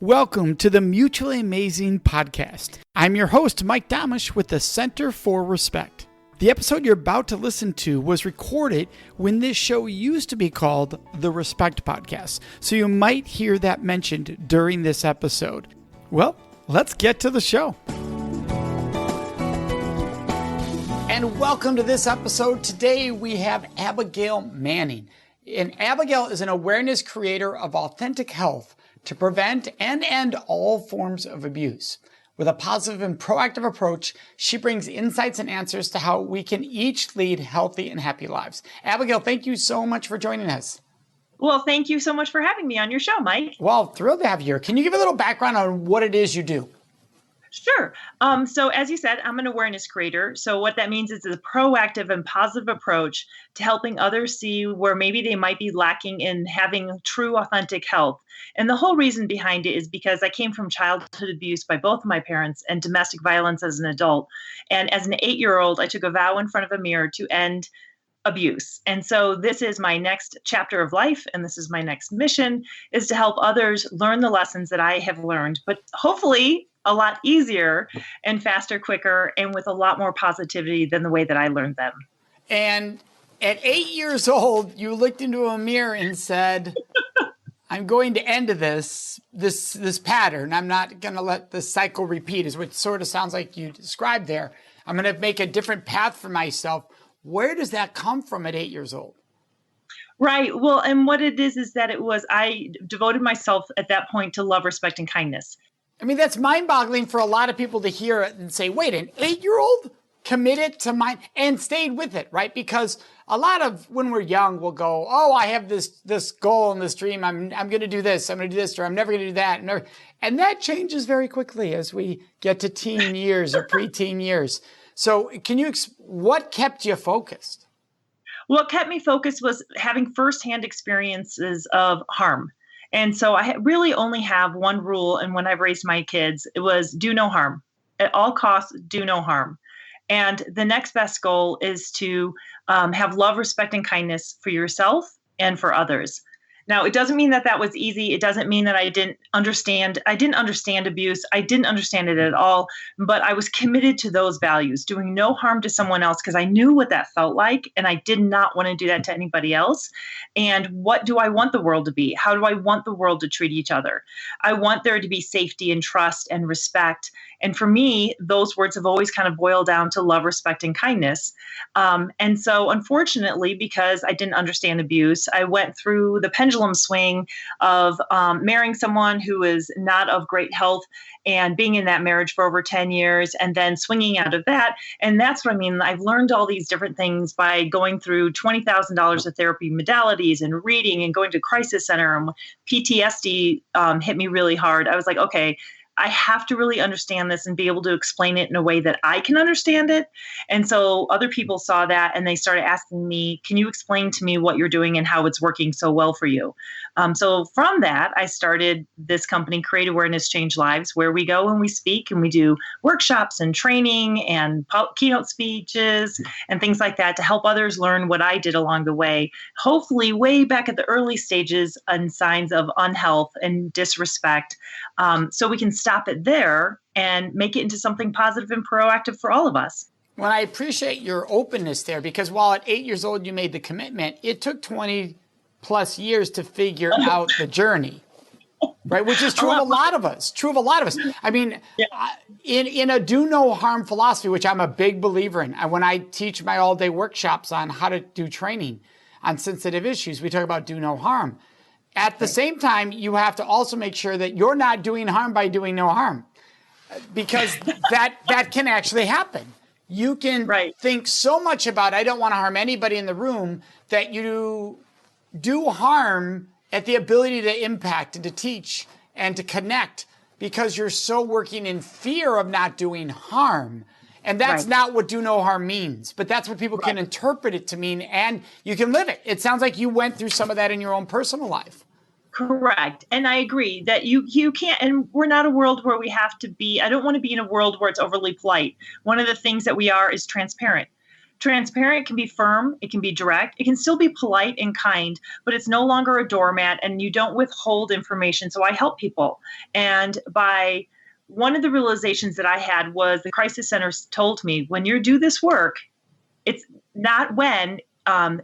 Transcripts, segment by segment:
Welcome to the Mutually Amazing Podcast. I'm your host, Mike Domish with the Center for Respect. The episode you're about to listen to was recorded when this show used to be called the Respect Podcast, so you might hear that mentioned during this episode. Well, let's get to the show. And welcome to this episode. Today we have Abigail Manning. And Abigail is an awareness creator of authentic health to prevent and end all forms of abuse. With a positive and proactive approach, she brings insights and answers to how we can each lead healthy and happy lives. Abigail, thank you so much for joining us. Well, thank you so much for having me on your show, Mike. Well, thrilled to have you here. Can you give a little background on what it is you do? Sure. So as you said, I'm an awareness creator. So what that means is a proactive and positive approach to helping others see where maybe they might be lacking in having true, authentic health. And the whole reason behind it is because I came from childhood abuse by both of my parents and domestic violence as an adult. And as an 8-year-old, I took a vow in front of a mirror to end abuse. And so this is my next chapter of life, and this is my next mission, is to help others learn the lessons that I have learned, but hopefully a lot easier and faster, quicker, and with a lot more positivity than the way that I learned them. And at 8 years old, you looked into a mirror and said, I'm going to end this pattern. I'm not going to let the cycle repeat, is what sort of sounds like you described there. I'm going to make a different path for myself. Where does that come from at 8 years old? Right. Well, and what it is that I devoted myself at that point to love, respect, and kindness. I mean, that's mind-boggling for a lot of people to hear it and say, wait, an 8-year-old committed to mine and stayed with it, right? Because a lot of when we're young, we'll go, oh, I have this goal and this dream. I'm going to do this. I'm going to do this, or I'm never going to do that. And that changes very quickly as we get to teen years or preteen years. So can you, what kept you focused? What kept me focused was having firsthand experiences of harm. And so I really only have one rule. And when I've raised my kids, it was do no harm. At all costs, do no harm. And the next best goal is to have love, respect, and kindness for yourself and for others. Now, it doesn't mean that that was easy. It doesn't mean that I didn't understand abuse. I didn't understand it at all, but I was committed to those values, doing no harm to someone else because I knew what that felt like, and I did not want to do that to anybody else. And what do I want the world to be? How do I want the world to treat each other? I want there to be safety and trust and respect. And for me, those words have always kind of boiled down to love, respect, and kindness. And so unfortunately, because I didn't understand abuse, I went through the pendulum swing of marrying someone who is not of great health and being in that marriage for over 10 years and then swinging out of that. And that's what I mean. I've learned all these different things by going through $20,000 of therapy modalities and reading and going to crisis center. And PTSD hit me really hard. I was like, okay, I have to really understand this and be able to explain it in a way that I can understand it. And so other people saw that and they started asking me, can you explain to me what you're doing and how it's working so well for you? So from that, I started this company, Create Awareness, Change Lives, where we go and we speak and we do workshops and training and keynote speeches and things like that to help others learn what I did along the way, hopefully way back at the early stages and signs of unhealth and disrespect. So we can stop it there and make it into something positive and proactive for all of us. Well, I appreciate your openness there because while at 8 years old you made the commitment, it took 20 plus years to figure out the journey, right? Which is true of a lot of us. I mean, in a do no harm philosophy, which I'm a big believer in, when I teach my all-day workshops on how to do training on sensitive issues, we talk about do no harm. At the same time, you have to also make sure that you're not doing harm by doing no harm, because that can actually happen. You can think so much about, I don't want to harm anybody in the room, that you do harm at the ability to impact and to teach and to connect because you're so working in fear of not doing harm. And that's not what do no harm means, but that's what people can interpret it to mean, and you can live it. It sounds like you went through some of that in your own personal life. Correct. And I agree that you can't, and we're not a world where we have to be, I don't want to be in a world where it's overly polite. One of the things that we are is transparent. Transparent can be firm, it can be direct, it can still be polite and kind, but it's no longer a doormat and you don't withhold information. So I help people. And by one of the realizations that I had was the crisis centers told me, when you do this work, it's not when,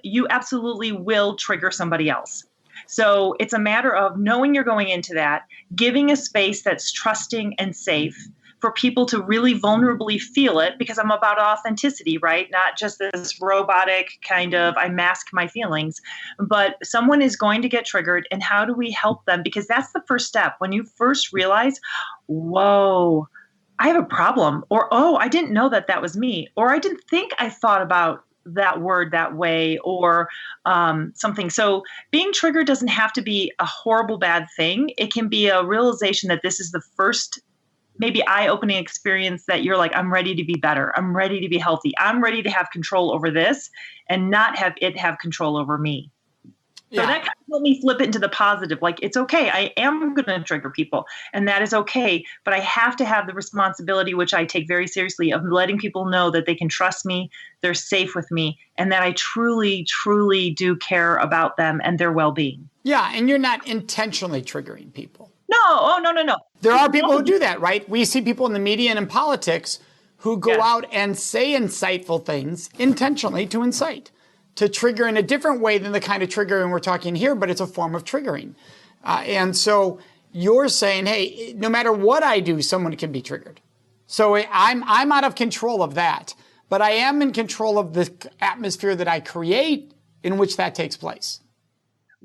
you absolutely will trigger somebody else. So it's a matter of knowing you're going into that, giving a space that's trusting and safe for people to really vulnerably feel it, because I'm about authenticity, right? Not just this robotic kind of, I mask my feelings, but someone is going to get triggered, and how do we help them? Because that's the first step. When you first realize, whoa, I have a problem, or, oh, I didn't know that that was me, or I didn't think I thought about that word that way, or something. So being triggered doesn't have to be a horrible, bad thing. It can be a realization that this is the first maybe eye-opening experience that you're like, I'm ready to be better. I'm ready to be healthy. I'm ready to have control over this and not have it have control over me. So that kind of helped me flip it into the positive. Like, it's okay. I am going to trigger people, and that is okay. But I have to have the responsibility, which I take very seriously, of letting people know that they can trust me, they're safe with me, and that I truly, truly do care about them and their well-being. Yeah, and you're not intentionally triggering people. No, oh, no. There are people who do that, right? We see people in the media and in politics who go out and say insightful things intentionally to incite, to trigger in a different way than the kind of triggering we're talking here, but it's a form of triggering. And so you're saying, hey, no matter what I do, someone can be triggered. So I'm out of control of that, but I am in control of the atmosphere that I create in which that takes place.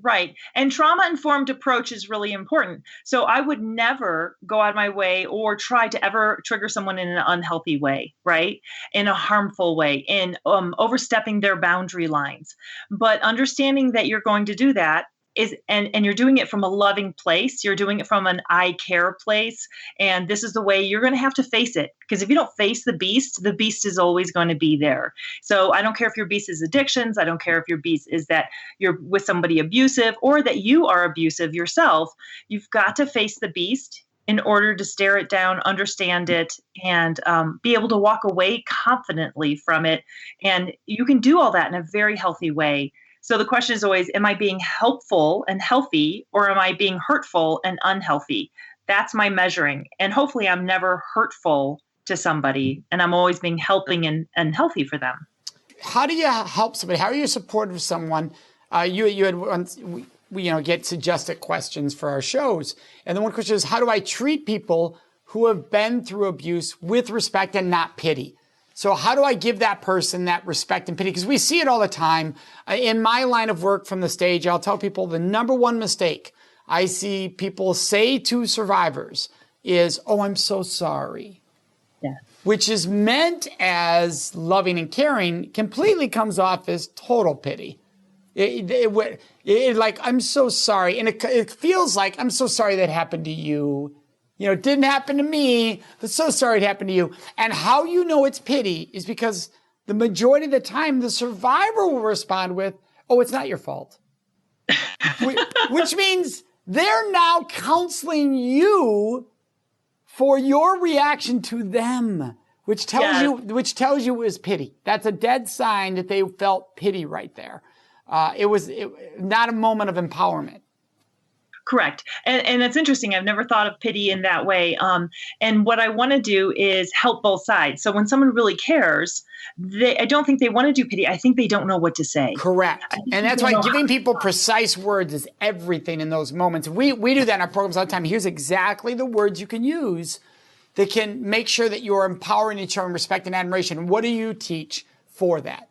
Right. And trauma-informed approach is really important. So I would never go out of my way or try to ever trigger someone in an unhealthy way, right? In a harmful way, in overstepping their boundary lines. But understanding that you're going to do that is, and you're doing it from a loving place, you're doing it from an I care place, and this is the way you're going to have to face it. Because if you don't face the beast is always going to be there. So I don't care if your beast is addictions, I don't care if your beast is that you're with somebody abusive or that you are abusive yourself. You've got to face the beast in order to stare it down, understand it, and be able to walk away confidently from it. And you can do all that in a very healthy way. So the question is always, am I being helpful and healthy, or am I being hurtful and unhealthy? That's my measuring. And hopefully I'm never hurtful to somebody, and I'm always being helping and healthy for them. How do you help somebody? How are you supportive of someone? You had once, we get suggested questions for our shows. And the one question is, how do I treat people who have been through abuse with respect and not pity? So how do I give that person that respect and pity? Because we see it all the time. In my line of work from the stage, I'll tell people the number one mistake I see people say to survivors is, oh, I'm so sorry. Yeah. Which is meant as loving and caring, completely comes off as total pity. Like, I'm so sorry. And it feels like, I'm so sorry that happened to you. It didn't happen to me, but so sorry it happened to you. And how you know it's pity is because the majority of the time, the survivor will respond with, oh, it's not your fault. Which means they're now counseling you for your reaction to them, which tells you it was pity. That's a dead sign that they felt pity right there. It was not a moment of empowerment. Correct. And it's interesting. I've never thought of pity in that way. And what I want to do is help both sides. So when someone really cares, I don't think they want to do pity. I think they don't know what to say. Correct. And that's why giving people precise words is everything in those moments. We do that in our programs all the time. Here's exactly the words you can use that can make sure that you're empowering each other in respect and admiration. What do you teach for that?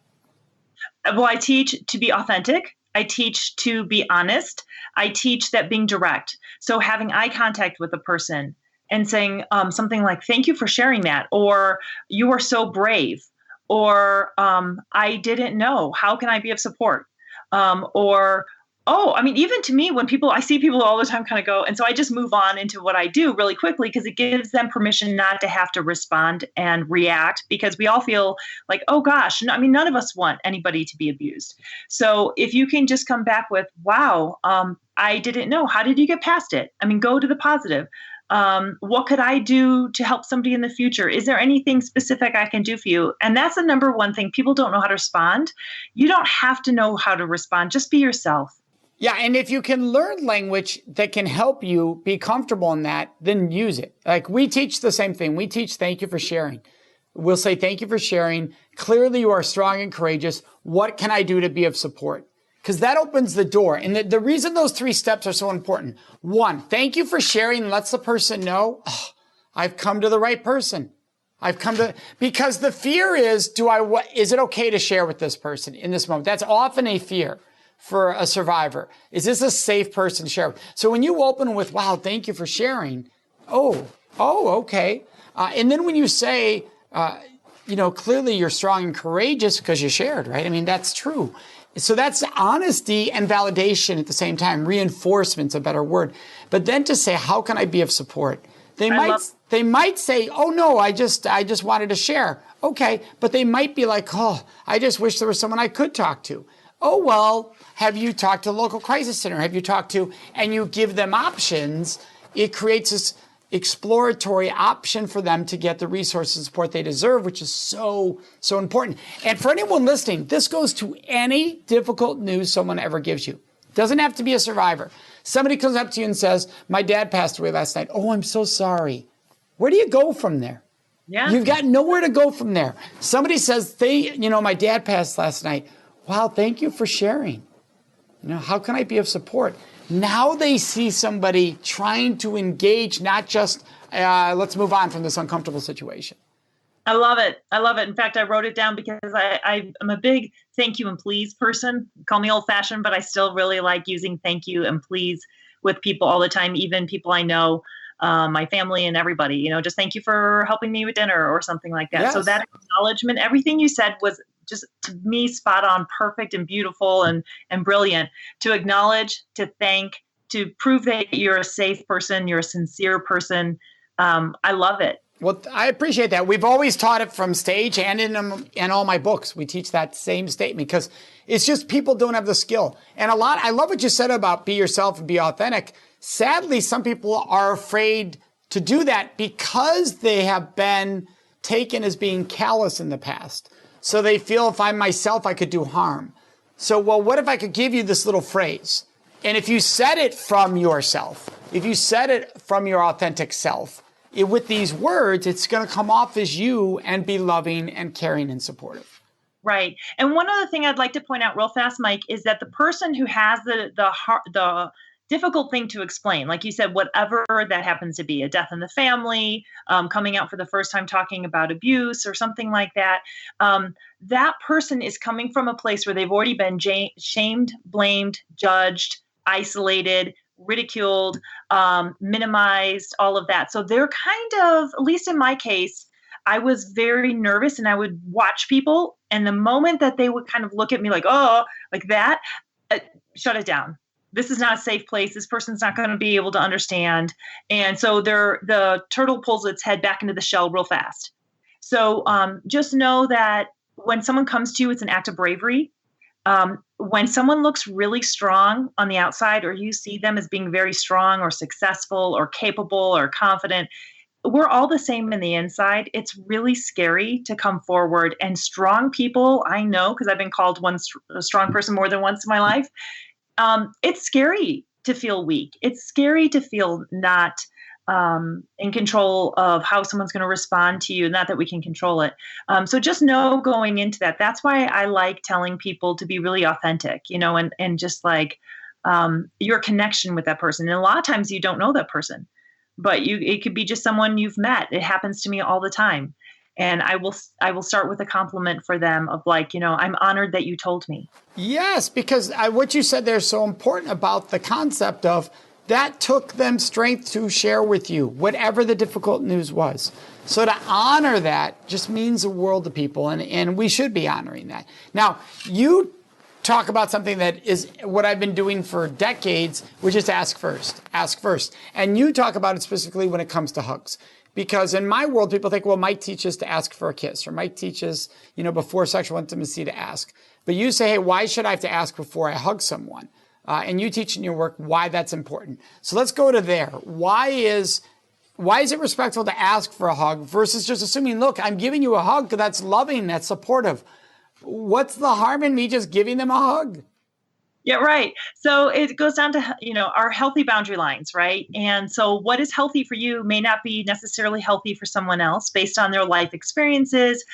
Well, I teach to be authentic. I teach to be honest. I teach that being direct. So having eye contact with a person and saying something like, thank you for sharing that, or you are so brave, or I didn't know, how can I be of support? Or, oh, I mean, even to me, when I see people all the time kind of go, and so I just move on into what I do really quickly because it gives them permission not to have to respond and react, because we all feel like, oh gosh, none of us want anybody to be abused. So if you can just come back with, wow, I didn't know, how did you get past it? I mean, go to the positive. What could I do to help somebody in the future? Is there anything specific I can do for you? And that's the number one thing. People don't know how to respond. You don't have to know how to respond. Just be yourself. Yeah, and if you can learn language that can help you be comfortable in that, then use it. Like we teach the same thing. We teach thank you for sharing. We'll say thank you for sharing. Clearly you are strong and courageous. What can I do to be of support? Because that opens the door. And the reason those 3 steps are so important. 1, thank you for sharing lets the person know, oh, I've come to the right person. Because the fear is, is it okay to share with this person in this moment? That's often a fear for a survivor. Is this a safe person to share with? So when you open with, wow, thank you for sharing. Oh, okay. And then when you say, clearly you're strong and courageous because you shared, right? I mean, that's true. So that's honesty and validation at the same time. Reinforcement's a better word. But then to say, how can I be of support? They might say, oh no, I just wanted to share. Okay. But they might be like, oh, I just wish there was someone I could talk to. Oh, well, have you talked to the local crisis center? Have you talked to, and you give them options. It creates this exploratory option for them to get the resources and support they deserve, which is so, so important. And for anyone listening, this goes to any difficult news someone ever gives you. Doesn't have to be a survivor. Somebody comes up to you and says, my dad passed away last night. Oh, I'm so sorry. Where do you go from there? Yeah. You've got nowhere to go from there. Somebody says, my dad passed last night. Wow, thank you for sharing. How can I be of support? Now they see somebody trying to engage, not just, let's move on from this uncomfortable situation. I love it. In fact, I wrote it down because I'm a big thank you and please person. Call me old fashioned, but I still really like using thank you and please with people all the time, even people I know, my family and everybody, just thank you for helping me with dinner or something like that. Yes. So that acknowledgement, everything you said was just to me spot on, perfect and beautiful and brilliant. To acknowledge, to thank, to prove that you're a safe person, you're a sincere person. I love it. Well, I appreciate that. We've always taught it from stage and in all my books. We teach that same statement because it's just people don't have the skill. And I love what you said about be yourself and be authentic. Sadly, some people are afraid to do that because they have been taken as being callous in the past. So they feel if I'm myself, I could do harm. So, well, what if I could give you this little phrase? And if you said it from yourself, if you said it from your authentic self, with these words, it's going to come off as you and be loving and caring and supportive. Right. And one other thing I'd like to point out real fast, Mike, is that the person who has the difficult thing to explain, like you said, whatever that happens to be, a death in the family, coming out for the first time talking about abuse or something like that, that person is coming from a place where they've already been shamed, blamed, judged, isolated, ridiculed, minimized, all of that. So they're kind of, at least in my case, I was very nervous and I would watch people. And the moment that they would kind of look at me like, oh, like that, shut it down. This is not a safe place. This person's not going to be able to understand. And so the turtle pulls its head back into the shell real fast. So just know that when someone comes to you, it's an act of bravery. When someone looks really strong on the outside, or you see them as being very strong or successful or capable or confident, we're all the same in the inside. It's really scary to come forward. And strong people, I know, because I've been called a strong person more than once in my life. It's scary to feel weak. It's scary to feel not in control of how someone's going to respond to you. Not that we can control it. So just know going into that. That's why I like telling people to be really authentic, and just like your connection with that person. And a lot of times you don't know that person, but it could be just someone you've met. It happens to me all the time. And I will start with a compliment for them of like, I'm honored that you told me. Yes, because what you said there is so important about the concept of that took them strength to share with you, whatever the difficult news was. So to honor that just means the world to people, and we should be honoring that. Now, you talk about something that is what I've been doing for decades, which is ask first. Ask first. And you talk about it specifically when it comes to hugs. Because in my world, people think, well, Mike teaches to ask for a kiss, or Mike teaches, before sexual intimacy to ask. But you say, hey, why should I have to ask before I hug someone? And you teach in your work why that's important. So let's go to there. Why is Why is it respectful to ask for a hug versus just assuming, look, I'm giving you a hug because that's loving, that's supportive. What's the harm in me just giving them a hug? Yeah, right. So it goes down to, our healthy boundary lines, right? And so what is healthy for you may not be necessarily healthy for someone else based on their life experiences.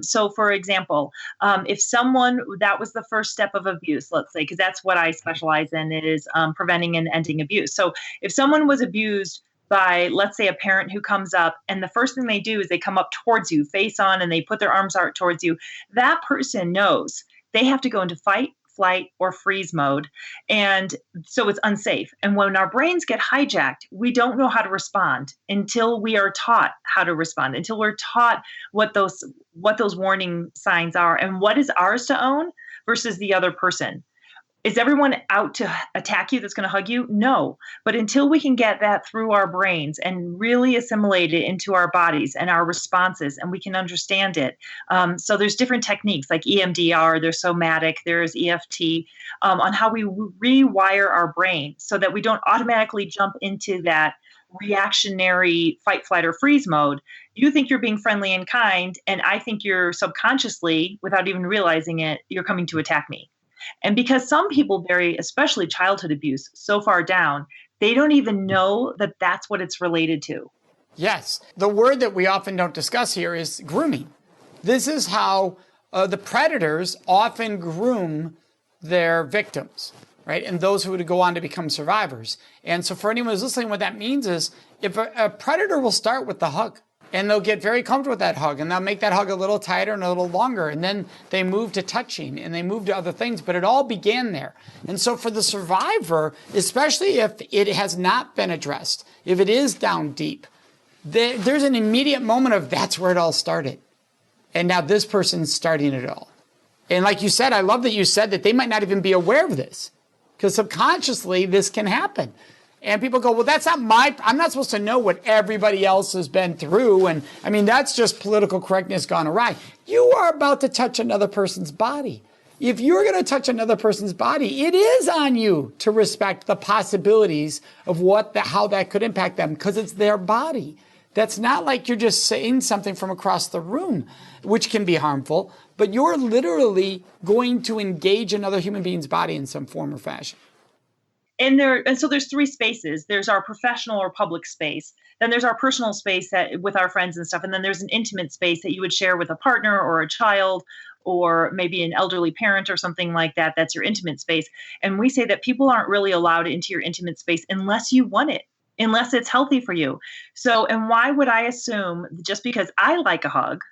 So for example, if someone, that was the first step of abuse, let's say, because that's what I specialize in, is preventing and ending abuse. So if someone was abused by, let's say, a parent who comes up and the first thing they do is they come up towards you face on and they put their arms out towards you, that person knows they have to go into fight, flight, or freeze mode. And so it's unsafe. And when our brains get hijacked, we don't know how to respond until we are taught how to respond, until we're taught what those warning signs are and what is ours to own versus the other person. Is everyone out to attack you that's going to hug you? No. But until we can get that through our brains and really assimilate it into our bodies and our responses, and we can understand it. So there's different techniques like EMDR, there's somatic, there's EFT, on how we rewire our brain so that we don't automatically jump into that reactionary fight, flight, or freeze mode. You think you're being friendly and kind, and I think you're subconsciously, without even realizing it, you're coming to attack me. And because some people bury, especially childhood abuse, so far down, they don't even know that that's what it's related to. Yes. The word that we often don't discuss here is grooming. This is how the predators often groom their victims, right? And those who would go on to become survivors. And so for anyone who's listening, what that means is if a predator will start with the hug, and they'll get very comfortable with that hug, and they'll make that hug a little tighter and a little longer. And then they move to touching and they move to other things, but it all began there. And so for the survivor, especially if it has not been addressed, if it is down deep, there's an immediate moment of that's where it all started. And now this person's starting it all. And like you said, I love that you said that they might not even be aware of this because subconsciously this can happen. And people go, well, that's not I'm not supposed to know what everybody else has been through. And I mean, that's just political correctness gone awry. You are about to touch another person's body. If you're going to touch another person's body, it is on you to respect the possibilities of how that could impact them because it's their body. That's not like you're just saying something from across the room, which can be harmful, but you're literally going to engage another human being's body in some form or fashion. And so there's three spaces. There's our professional or public space. Then there's our personal space with our friends and stuff. And then there's an intimate space that you would share with a partner or a child or maybe an elderly parent or something like that. That's your intimate space. And we say that people aren't really allowed into your intimate space unless you want it, unless it's healthy for you. So, and why would I assume just because I like a hug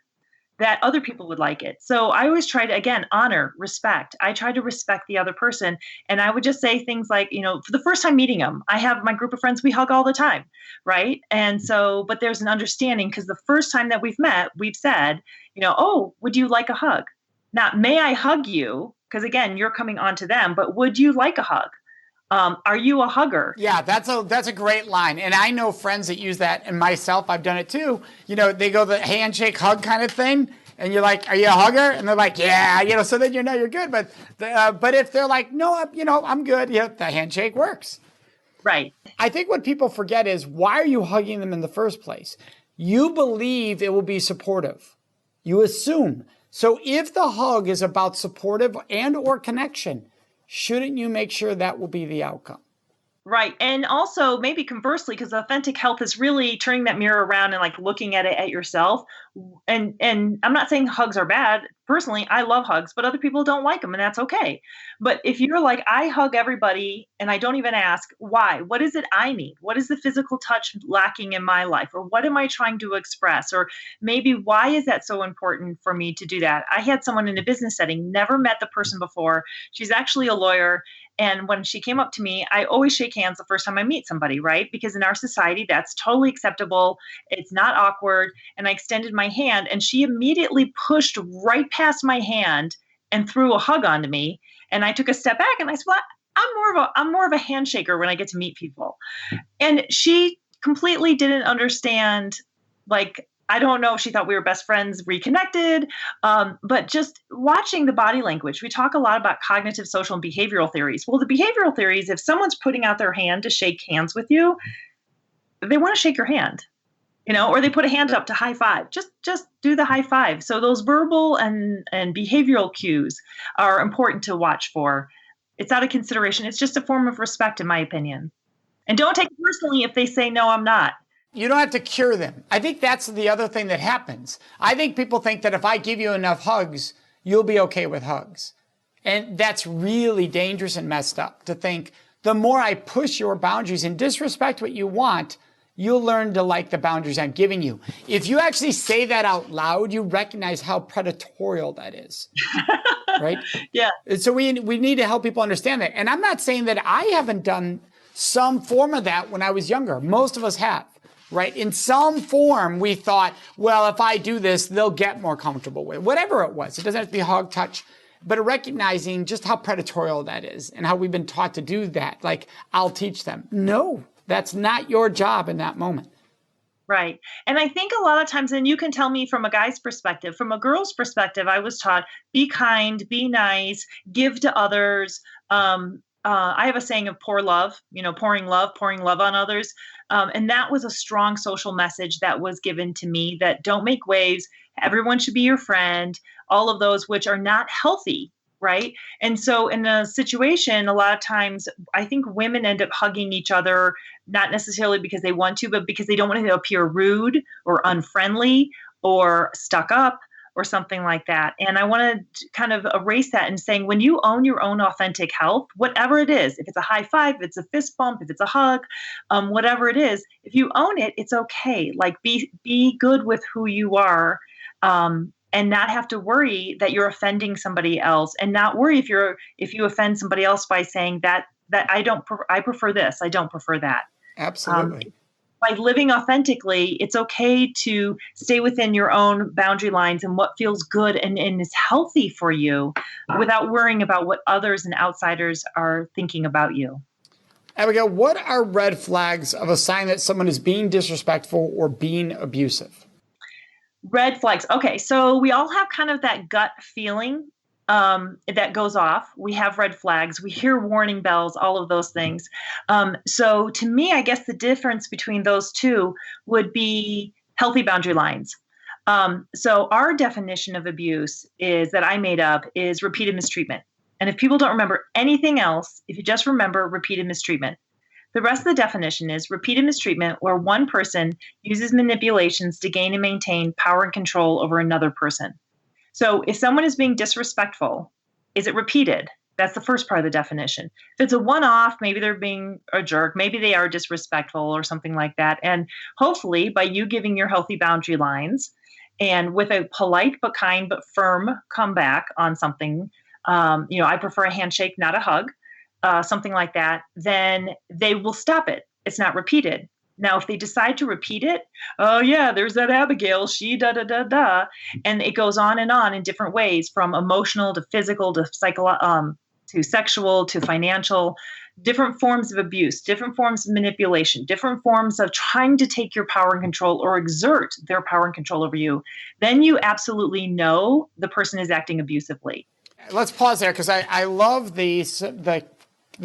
that other people would like it? So I always try to, again, honor, respect. I try to respect the other person. And I would just say things like, for the first time meeting them, I have my group of friends, we hug all the time, right? And so, but there's an understanding because the first time that we've met, we've said, oh, would you like a hug? Not, may I hug you? Because again, you're coming on to them, but would you like a hug? Are you a hugger? Yeah, that's a great line. And I know friends that use that, and myself, I've done it too. They go the handshake hug kind of thing, and you're like, are you a hugger? And they're like, yeah, so then you're good. But if they're like, no, I'm good, the handshake works. Right. I think what people forget is, why are you hugging them in the first place? You believe it will be supportive. You assume. So if the hug is about supportive and or connection, shouldn't you make sure that will be the outcome? Right. And also maybe conversely, because authentic health is really turning that mirror around and like looking at it at yourself. And I'm not saying hugs are bad. Personally, I love hugs, but other people don't like them, and that's okay. But if you're like, I hug everybody and I don't even ask why, what is it I need? What is the physical touch lacking in my life? Or what am I trying to express? Or maybe why is that so important for me to do that? I had someone in a business setting, never met the person before. She's actually a lawyer. And when she came up to me, I always shake hands the first time I meet somebody, right? Because in our society, that's totally acceptable. It's not awkward. And I extended my hand and she immediately pushed right past my hand and threw a hug onto me. And I took a step back and I said, well, I'm more of a handshaker when I get to meet people. And she completely didn't understand, like, I don't know if she thought we were best friends, reconnected, but just watching the body language. We talk a lot about cognitive, social, and behavioral theories. Well, the behavioral theories, if someone's putting out their hand to shake hands with you, they want to shake your hand, or they put a hand up to high five. Just do the high five. So those verbal and behavioral cues are important to watch for. It's out of consideration. It's just a form of respect, in my opinion. And don't take it personally if they say, no, I'm not. You don't have to cure them. I think that's the other thing that happens. I think people think that if I give you enough hugs, you'll be okay with hugs. And that's really dangerous and messed up to think the more I push your boundaries and disrespect what you want, you'll learn to like the boundaries I'm giving you. If you actually say that out loud, you recognize how predatorial that is. Right? Yeah. So we need to help people understand that. And I'm not saying that I haven't done some form of that when I was younger. Most of us have. Right? In some form, we thought, well, if I do this, they'll get more comfortable with it. Whatever it was. It doesn't have to be hug, touch, but recognizing just how predatorial that is and how we've been taught to do that. Like, I'll teach them. No, that's not your job in that moment. Right. And I think a lot of times, and you can tell me from a guy's perspective, from a girl's perspective, I was taught, be kind, be nice, give to others. I have a saying of pour love, pouring love on others. And that was a strong social message that was given to me, that don't make waves. Everyone should be your friend, all of those, which are not healthy. Right. And so in a situation, a lot of times I think women end up hugging each other, not necessarily because they want to, but because they don't want to appear rude or unfriendly or stuck up or something like that. And I want to kind of erase that and saying, when you own your own authentic health, whatever it is, if it's a high five, if it's a fist bump, if it's a hug, whatever it is, if you own it, it's okay. Like be good with who you are, and not have to worry that you're offending somebody else, and not worry if you offend somebody else by saying that I prefer this, I don't prefer that. Absolutely. By living authentically, it's okay to stay within your own boundary lines and what feels good and is healthy for you without worrying about what others and outsiders are thinking about you. Abigail, what are red flags of a sign that someone is being disrespectful or being abusive? Red flags. Okay, so we all have kind of that gut feeling that goes off. We have red flags. We hear warning bells, all of those things. So to me, I guess the difference between those two would be healthy boundary lines. So our definition of abuse is that I made up is repeated mistreatment. And if people don't remember anything else, if you just remember repeated mistreatment, the rest of the definition is repeated mistreatment where one person uses manipulations to gain and maintain power and control over another person. So if someone is being disrespectful, is it repeated? That's the first part of the definition. If it's a one-off, maybe they're being a jerk, maybe they are disrespectful or something like that. And hopefully by you giving your healthy boundary lines and with a polite but kind but firm comeback on something, I prefer a handshake, not a hug, something like that, then they will stop it. It's not repeated. Now, if they decide to repeat it, oh yeah, there's that Abigail, she da. And it goes on in different ways, from emotional to physical to to sexual to financial, different forms of abuse, different forms of manipulation, different forms of trying to take your power and control or exert their power and control over you, then you absolutely know the person is acting abusively. Let's pause there because I love the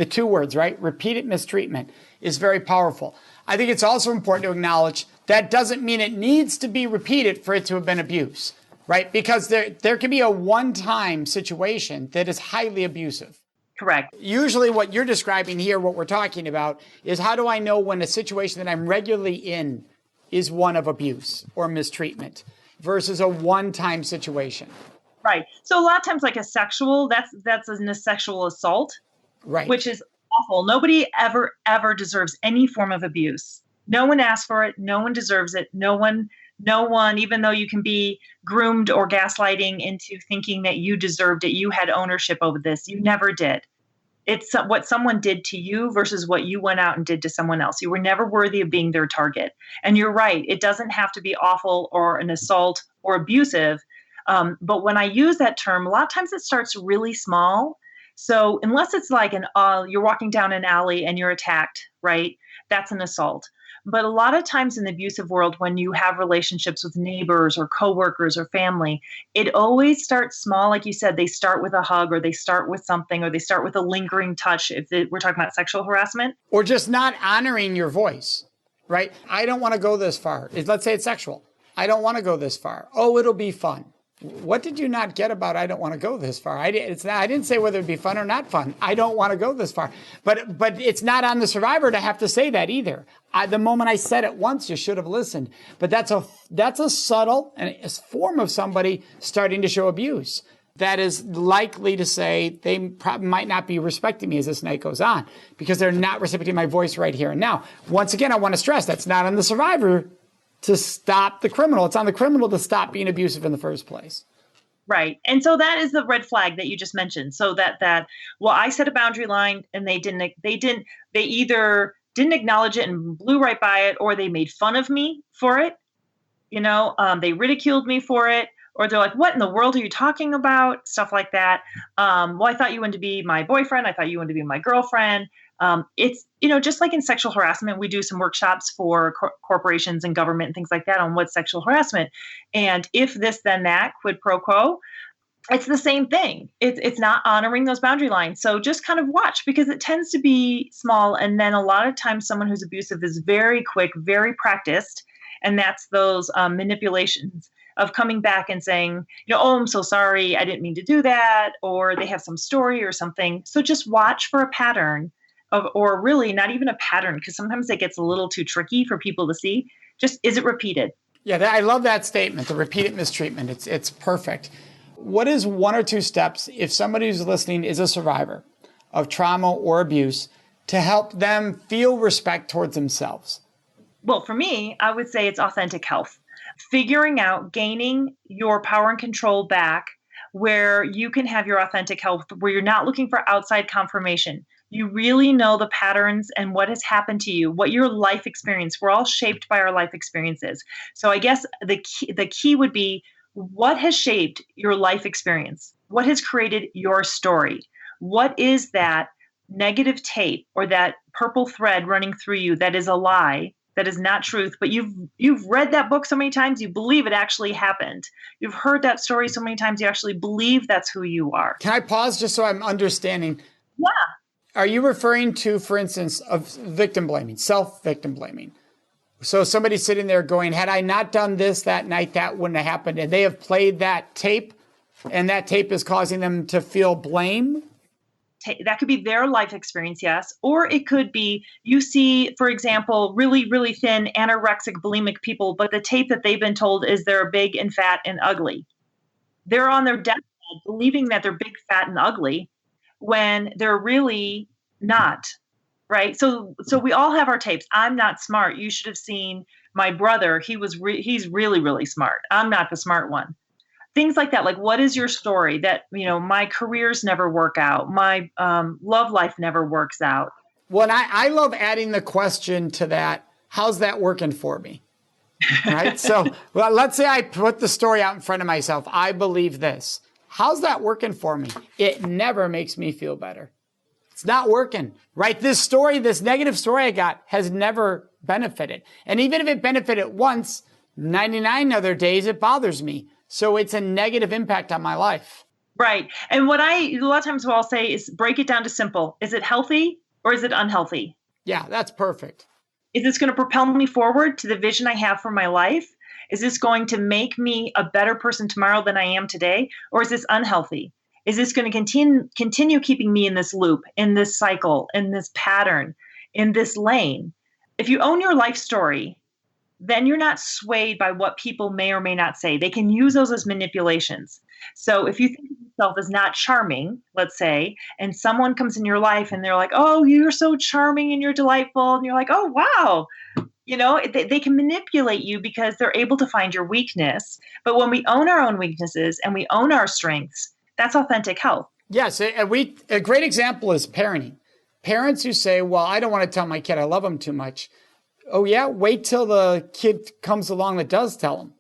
two words, right? Repeated mistreatment is very powerful. I think it's also important to acknowledge that doesn't mean it needs to be repeated for it to have been abuse, right? Because there can be a one-time situation that is highly abusive. Correct. Usually what you're describing here, what we're talking about, is how do I know when a situation that I'm regularly in is one of abuse or mistreatment versus a one-time situation. Right. So a lot of times like a sexual, that's a sexual assault, right? Which is awful. Nobody ever deserves any form of abuse. No one asked for it. No one deserves it. No one, even though you can be groomed or gaslighting into thinking that you deserved it, you had ownership over this. You never did. It's what someone did to you versus what you went out and did to someone else. You were never worthy of being their target. And you're right. It doesn't have to be awful or an assault or abusive. But when I use that term, a lot of times it starts really small. So unless it's like you're walking down an alley and you're attacked, right? That's an assault. But a lot of times in the abusive world, when you have relationships with neighbors or coworkers or family, it always starts small. Like you said, they start with a hug or they start with something or they start with a lingering touch. If we're talking about sexual harassment. Or just not honoring your voice. right? I don't want to go this far. Let's say it's sexual. I don't want to go this far. Oh, it'll be fun. What did you not get about I don't want to go this far? I didn't say whether it'd be fun or not fun. I don't want to go this far. But it's not on the survivor to have to say that either. The moment I said it once, you should have listened. But that's a subtle and a form of somebody starting to show abuse. That is likely to say they probably might not be respecting me as this night goes on because they're not reciprocating my voice right here and now. Once again, I want to stress that's not on the survivor to stop the criminal. It's on the criminal to stop being abusive in the first place. Right. And so that is the red flag that you just mentioned. So that well, I set a boundary line and they either didn't acknowledge it and blew right by it, or they made fun of me for it. They ridiculed me for it. Or they're like, what in the world are you talking about? Stuff like that. Well, I thought you wanted to be my boyfriend. I thought you wanted to be my girlfriend. It's, just like in sexual harassment, we do some workshops for corporations and government and things like that on what's sexual harassment. And if this, then that, quid pro quo, it's the same thing. It's not honoring those boundary lines. So just kind of watch because it tends to be small. And then a lot of times someone who's abusive is very quick, very practiced. And that's those manipulations of coming back and saying, oh, I'm so sorry, I didn't mean to do that, or they have some story or something. So just watch for a pattern or really not even a pattern, because sometimes it gets a little too tricky for people to see. Just, is it repeated? Yeah, I love that statement, the repeated mistreatment. It's perfect. What is one or two steps if somebody who's listening is a survivor of trauma or abuse to help them feel respect towards themselves? Well, for me, I would say it's authentic health. Figuring out, gaining your power and control back where you can have your authentic health, where you're not looking for outside confirmation. You really know the patterns and what has happened to you, what your life experience. We're all shaped by our life experiences. So I guess the key would be, what has shaped your life experience? What has created your story? What is that negative tape or that purple thread running through you that is a lie? That is not truth, but you've read that book so many times, you believe it actually happened. You've heard that story so many times, you actually believe that's who you are. Can I pause just so I'm understanding? Yeah. Are you referring to, for instance, of victim blaming, self-victim blaming? So somebody's sitting there going, had I not done this that night, that wouldn't have happened. And they have played that tape, and that tape is causing them to feel blame? That could be their life experience, yes. Or it could be, you see, for example, really, really thin, anorexic, bulimic people, but the tape that they've been told is they're big and fat and ugly. They're on their deathbed believing that they're big, fat, and ugly when they're really not, right? So we all have our tapes. I'm not smart. You should have seen my brother. He's really, really smart. I'm not the smart one. Things like that. Like, what is your story that, my careers never work out. My love life never works out. Well, and I love adding the question to that. How's that working for me? Right. So let's say I put the story out in front of myself. I believe this. How's that working for me? It never makes me feel better. It's not working, right? This negative story I got has never benefited. And even if it benefited once, 99 other days, it bothers me. So it's a negative impact on my life. Right. And a lot of times what I'll say is break it down to simple. Is it healthy or is it unhealthy? Yeah, that's perfect. Is this going to propel me forward to the vision I have for my life? Is this going to make me a better person tomorrow than I am today? Or is this unhealthy? Is this going to continue keeping me in this loop, in this cycle, in this pattern, in this lane? If you own your life story, then you're not swayed by what people may or may not say. They can use those as manipulations. So if you think of yourself as not charming, let's say, and someone comes in your life and they're like, oh, you're so charming and you're delightful. And you're like, oh, wow. They can manipulate you because they're able to find your weakness. But when we own our own weaknesses and we own our strengths, that's authentic health. Yes. A great example is parenting. Parents who say, well, I don't want to tell my kid I love him too much. Oh, yeah, wait till the kid comes along that does tell them.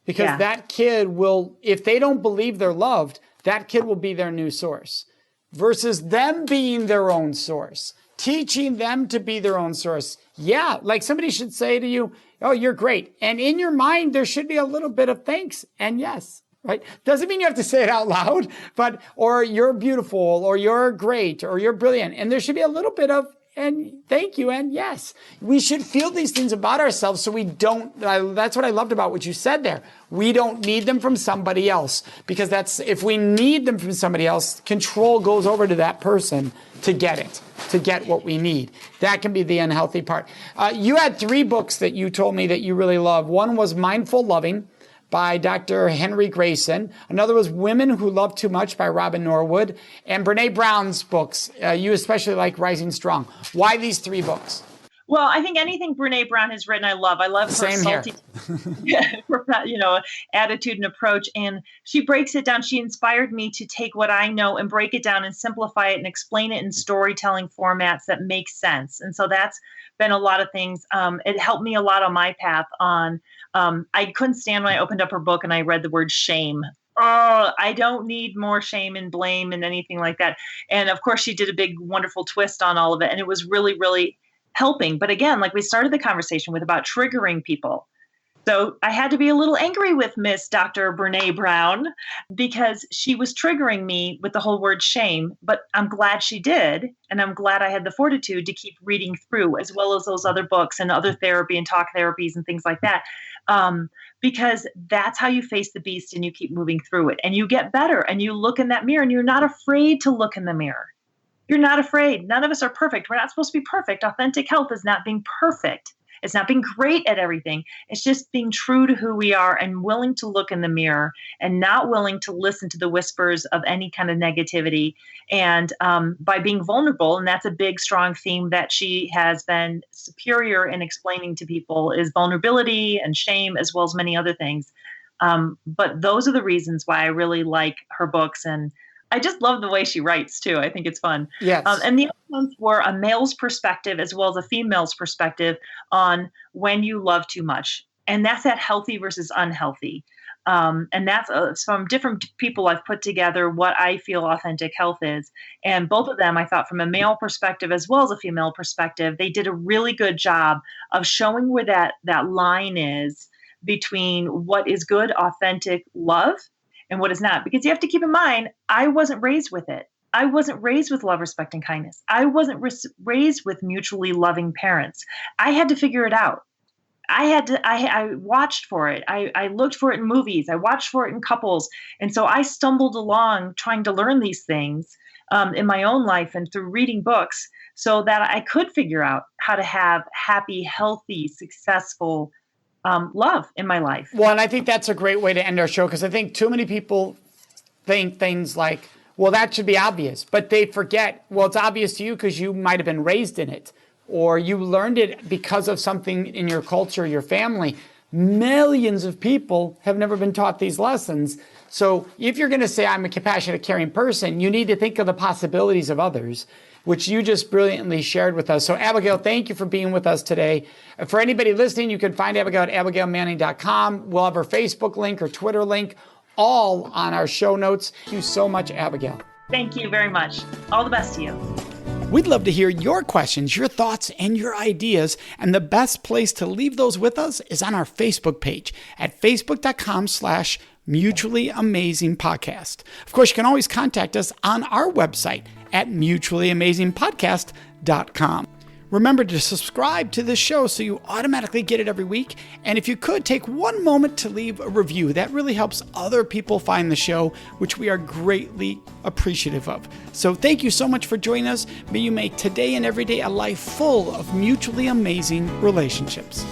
Because that kid will, if they don't believe they're loved, that kid will be their new source. Versus them being their own source. Teaching them to be their own source. Yeah, like somebody should say to you, oh, you're great. And in your mind, there should be a little bit of thanks and yes. Right? Doesn't mean you have to say it out loud, or you're beautiful, or you're great, or you're brilliant. And there should be a little bit of And thank you. And yes, we should feel these things about ourselves so we don't, that's what I loved about what you said there. We don't need them from somebody else, because if we need them from somebody else, control goes over to that person to get it, to get what we need. That can be the unhealthy part. You had 3 books that you told me that you really love. One was Mindful Loving by Dr. Henry Grayson. Another was Women Who Love Too Much by Robin Norwood. And Brene Brown's books. You especially like Rising Strong. Why these 3 books? Well, I think anything Brene Brown has written, I love. I love her salty, attitude and approach. And she breaks it down. She inspired me to take what I know and break it down and simplify it and explain it in storytelling formats that make sense. And so that's been a lot of things. It helped me a lot on my path on, I couldn't stand when I opened up her book and I read the word shame. Oh, I don't need more shame and blame and anything like that. And of course, she did a big, wonderful twist on all of it. And it was really, really helping. But again, like we started the conversation with about triggering people. So I had to be a little angry with Miss Dr. Brene Brown because she was triggering me with the whole word shame, but I'm glad she did. And I'm glad I had the fortitude to keep reading through, as well as those other books and other therapy and talk therapies and things like that. Because that's how you face the beast and you keep moving through it and you get better and you look in that mirror and you're not afraid to look in the mirror. You're not afraid. None of us are perfect. We're not supposed to be perfect. Authentic health is not being perfect. It's not being great at everything. It's just being true to who we are and willing to look in the mirror and not willing to listen to the whispers of any kind of negativity. And by being vulnerable, and that's a big, strong theme that she has been superior in explaining to people, is vulnerability and shame, as well as many other things. But those are the reasons why I really like her books. And I just love the way she writes, too. I think it's fun. Yes. And the other ones were a male's perspective as well as a female's perspective on when you love too much. And that's that healthy versus unhealthy. And that's from different people I've put together what I feel authentic health is. And both of them, I thought, from a male perspective as well as a female perspective, they did a really good job of showing where that line is between what is good, authentic love and what is not. Because you have to keep in mind, I wasn't raised with it. I wasn't raised with love, respect, and kindness. I wasn't raised with mutually loving parents. I had to figure it out. I watched for it. I looked for it in movies. I watched for it in couples. And so I stumbled along trying to learn these things in my own life and through reading books so that I could figure out how to have happy, healthy, successful love in my life. Well, and I think that's a great way to end our show, because I think too many people think things like, well, that should be obvious, but they forget, well, it's obvious to you because you might have been raised in it, or you learned it because of something in your culture, your family. Millions of people have never been taught these lessons. So if you're going to say I'm a compassionate, caring person, you need to think of the possibilities of others, which you just brilliantly shared with us. So Abigail, thank you for being with us today. For anybody listening, you can find Abigail at abigailmanning.com. We'll have her Facebook link or Twitter link all on our show notes. Thank you so much, Abigail. Thank you very much. All the best to you. We'd love to hear your questions, your thoughts, and your ideas. And the best place to leave those with us is on our Facebook page at facebook.com/Mutually Amazing Podcast. Of course, you can always contact us on our website at mutuallyamazingpodcast.com. Remember to subscribe to this show so you automatically get it every week. And if you could, take one moment to leave a review. That really helps other people find the show, which we are greatly appreciative of. So thank you so much for joining us. May you make today and every day a life full of mutually amazing relationships.